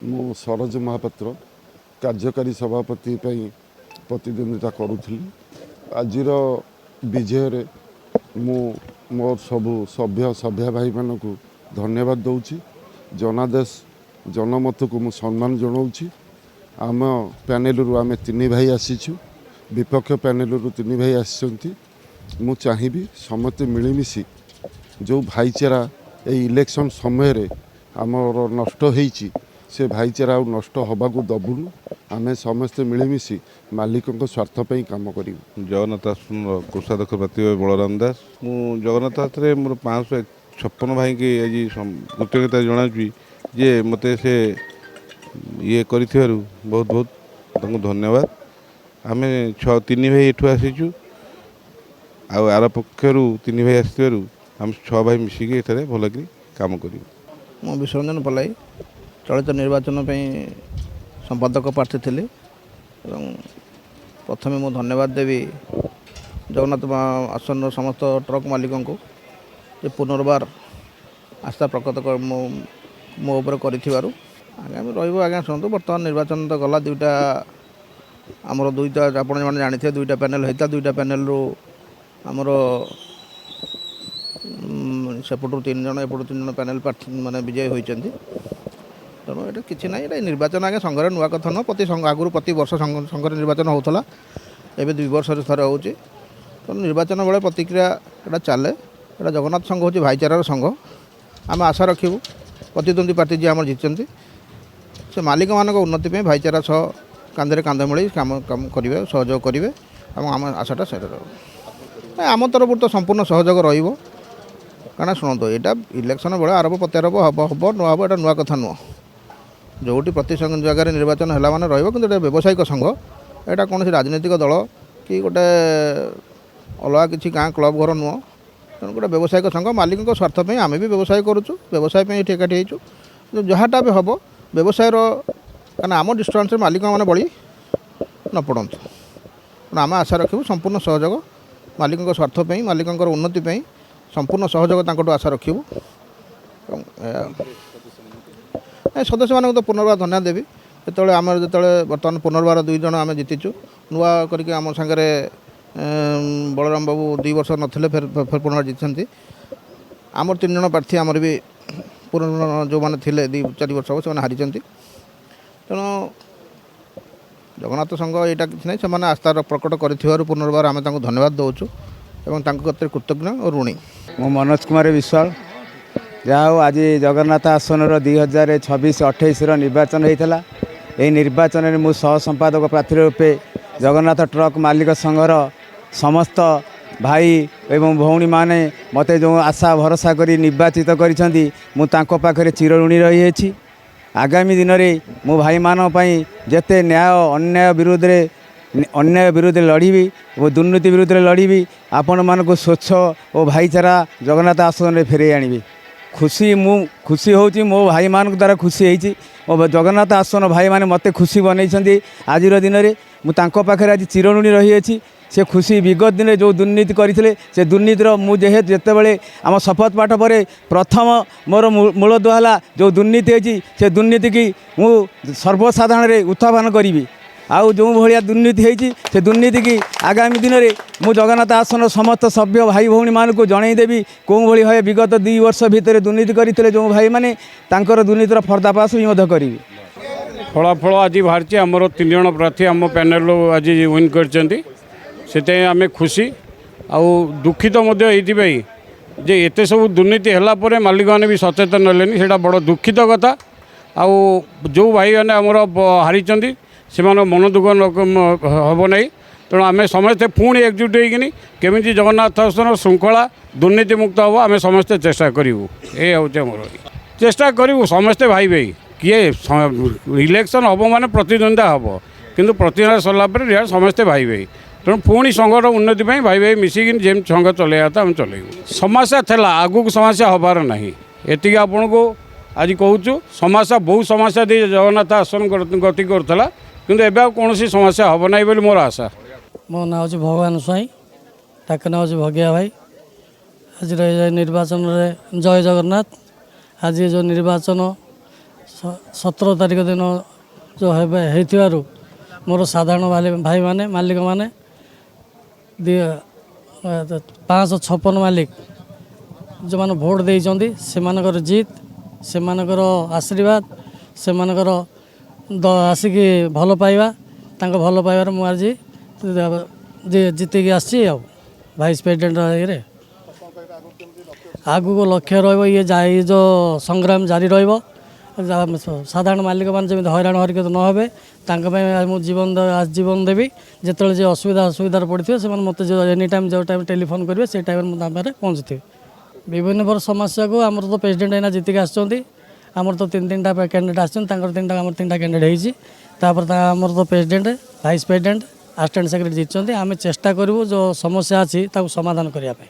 ମୁଁ ସରୋଜ ମହାପାତ୍ର କାର୍ଯ୍ୟकारी सभापति प्रतिद्वंदिता करुଥିଲି। आजिर विजय मु मोर सबू सभ्य सभ्या भाई मानक धन्यवाद दूची। जनादेश जनमत को मु सम्मान जनाऊँगी। आम पैनल आम तीन भाई आसीचु, विपक्ष पैनल तीन भाई आसी। मु चाहिए समस्त मिलमिशि जो भाईचारा ये इलेक्शन समय आमर नष्ट होईची से भाईचारा नष्ट होबाकू दबुनु। आमे समस्ते मिलमिशि मालिकों स्वार्थ पर काम करूँ। जगन्नाथ आश्रम कोषाध्यक्ष प्रार्थी बलराम दास। मु जगन्नाथ आश्रम मोर 556 भाई की आज कृतज्ञता जनावि जे मते से ये कर बहुत बहुत धन्यवाद। आम 6 भाई एठू आसीचु आर पक्षर 3 भाई आसवर आम 6 भाई मिसिकी एठारे भल काम करूँ। मु विश्वरंजन पलाई चलित निर्वाचन संपादक प्रार्थी थी। प्रथम मु धन्यवाद देवी जगन्नाथ आश्रम समस्त ट्रक मालिकों को जे पुनर्बार आस्था प्रकट मो उपर आगामी रहा। शुणु बर्तमान निर्वाचन तो गला दुईटा आमर दुईटा आप जानते दुईटा पैनल होता। दुईटा पैनल रु आमर सेपटू 3 जन एपटू 3 जन पैनल प्रार्थी माने विजय होती। तेणु ये किसी ना ये निर्वाचन आगे संघर नुआ कथा नुह प्रति आगुरी प्रति वर्ष संघर निर्वाचन होता एवं 2 वर्ष थर हो। तेणु निर्वाचन बेले प्रतिक्रिया यहाँ चले। यहाँ जगन्नाथ संघ हूँ भाईचारार संघ। आम आशा रखू प्रतिद्वंदी प्रार्थी जी आम जीतते से मालिक मान उन्नति भाईचारा सह कांधे कांध मिली काम काम करेंगे सहयोग करेंगे। आम आशाटा से आम तरफ तो संपूर्ण सहयोग रहा। शुणु यहाँ इलेक्शन बेले आरोप प्रत्यारोप हम हम नुआ हम यहाँ नुआ कथा नुह। जोटी प्रति जगह निर्वाचन है मैंने रहा व्यावसायिक संघ यहाँ कौन राजनैतिक दल कि गोटे अलग किसी गाँ क्लब घर नुह। तेणु गोटे व्यावसायिक संघ मालिक स्वार्थप आम भी व्यवसाय करुचु व्यवसाय एकाठी हो जहाँटा भी हम व्यवसायर क्या आम डिस्टेंस मालिक मैंने बड़ी न पड़ू। आम आशा रखू संपूर्ण सहयोग मालिक स्वार्थप मालिक उन्नति संपूर्ण सहयोग आशा रखू। सदस्य मानक तो पुनर्बार धन्यवाद देवी। जो आम जो बर्तमान पुनर्बार 2 जन आम जीतिचु नुआ करके आम सागर बलराम बाबू 2 वर्ष नथिले फिर पुनर्बार जीति। आमर 3 जन प्रार्थी आमर भी पुनः जो मैंने थे 2-4 वर्ष हम से हारी। तेणु जगन्नाथ संघ यहाँ कि नहीं से आस्था प्रकट कर पुनर्बार आम धन्यवाद दौचु और कृतज्ञ और ऋणी। मो मनोज कुमार विश्वाल जहाँ आज जगन्नाथ आसन 2026-28 निर्वाचन होता। यही निर्वाचन में मु सह संपादक प्रार्थी रूपे जगन्नाथ ट्रक मालिक संघर समस्त भाई एवं भौणी माने मते जो आशा भरोसा करी निर्वाचित करिसेंती मु तांको पाखरे चिरऋणी रही। आगामी दिन में मो भाई मानों पाई जेते न्याय अन्याय विरुद्ध लड़बी और दुर्नीति विरुद्ध लड़बी। आपण मानक स्वच्छ और भाईचारा जगन्नाथ आश्रम में फेरे आनी। खुशी होची मो भाई मान द्वारा खुशी होती। मो जगन्नाथ आश्रम भाई माने मते खुशी बनई। आज दिन में मुझे पाखे आज चिरऋणी रही। से खुशी विगत दिन जो दुर्नीति करते से दुर्नीतिर मुझे जितेबाला आम शपथ पाठ पर प्रथम मोर मूलदुआ है जो दुर्नीति होती से दुर्नीति की मु सर्वसाधारण उत्थापन करी। आउ जो भाया दुर्नीति होती से दुर्नीति की आगामी दिन में मु जगन्नाथ आश्रम समस्त सभ्य भाई भौणी मान को जनईदेवी कौन भाई विगत 2 वर्ष भितर दुर्नीति करते जो भाई मैंने दुर्नीतिर पर्दाफाश भी करी। फलाफल आज बाहरी आमर 3 जन प्रार्थी आम पैनल आज विन कर आम खुशी आउ दुखित जे एते सब दुर्नीति है मालिक मैंने भी सचेतन हेलेनि से बड़ दुखित कथा। आउ जो भाई मैंने आमर हारी से मन दुख हम ना। तेणु आम समस्ते पुणी एकजुट होनी केमी जगन्नाथ आश्रम श्रृंखला दुर्नीति मुक्त हम आम समस्ते चेष्टा करूँ। ये हूँ मोर चेष्टा करूँ समस्ते भाई भाई किए इलेक्शन हम माने प्रतिद्वंदिता हम किंतु प्रतिद्वंदिता सरला समस्ते भाई भाई। तेणु पुणी संघर उन्नति भाई भाई मिसिकी जेम संघ चलैया था हम चलू। समस्या थेला आगू समस्या हबार ना एति आपण को आज कहूँ समस्या बहुत समस्या दे जगन्नाथ आश्रम गति करूला किंतु एवं कौन समस्या हम ना बोली मोर आशा। मो ना हूँ भगवान स्वाई ताक ना हूँ भगिया भाई। आज निर्वाचन जय जगन्नाथ। आज जो निर्वाचन 17 ତାରିଖ ଦିନ ଯେଉଁ ହେଇଥିବାରୁ ମୋର ସାଧାରଣ ଭାଇମାନେ ମାଲିକମାନେ 556 ମାଲିକ ଯେଉଁମାନେ ଭୋଟ୍ ଦେଇଛନ୍ତି ସେମାନଙ୍କର ଜିତ୍, ସେମାନଙ୍କର ଆଶୀର୍ବାଦ, ସେମାନଙ୍କର ଆସିକି ଭଲ ପାଇବା, ତାଙ୍କ ଭଲ ପାଇବାରେ ମୁଁ ଆଜି ଜିତିକି ଆସିଛି ଆଉ ଭାଇସ୍ ପ୍ରେସିଡେଣ୍ଟ ଇଏରେ। ଆଗକୁ ଲକ୍ଷ୍ୟ ରହିବ ଇଏ ଯେଉଁ ସଂଗ୍ରାମ ଜାରି ରହିବ। ସାଧାରଣ ମାଲିକମାନେ ଯେମିତି ହଇରାଣ ହରକତ ନ ହେବେ ତାଙ୍କ ପାଇଁ ମୁଁ ଜୀବନ ଦେବି। ଯେତେବେଳେ ଯେ ଅସୁବିଧାରେ ପଡ଼ିଥିବେ ସେମାନେ ମୋତେ ଏନି ଟାଇମ୍ ଯେଉଁ ଟାଇମ୍ ଟେଲିଫୋନ୍ କରିବେ ସେଇ ଟାଇମ୍ରେ ମୁଁ ତାଙ୍କ ପାଖରେ ପହଞ୍ଚିଥିବି। ବିଭିନ୍ନ ପ୍ରକାର ସମସ୍ୟାକୁ ଆମର ତ ପ୍ରେସିଡେଣ୍ଟ ଏଇନା ଜିତିକି ଆସିଛନ୍ତି। ଆମର ତ ତିନିଟା କ୍ୟାଣ୍ଡିଡେଟ୍ ଆସିଛନ୍ତି, ତାଙ୍କର ଆମର ତିନିଟା କ୍ୟାଣ୍ଡିଡେଟ୍ ହେଇଛି। ତାପରେ ଆମର ତ president, vice president, assistant secretary ଜିତିଛନ୍ତି। ଆମେ ଚେଷ୍ଟା କରିବୁ ଯେଉଁ ସମସ୍ୟା ଅଛି ତାକୁ ସମାଧାନ କରିବା ପାଇଁ।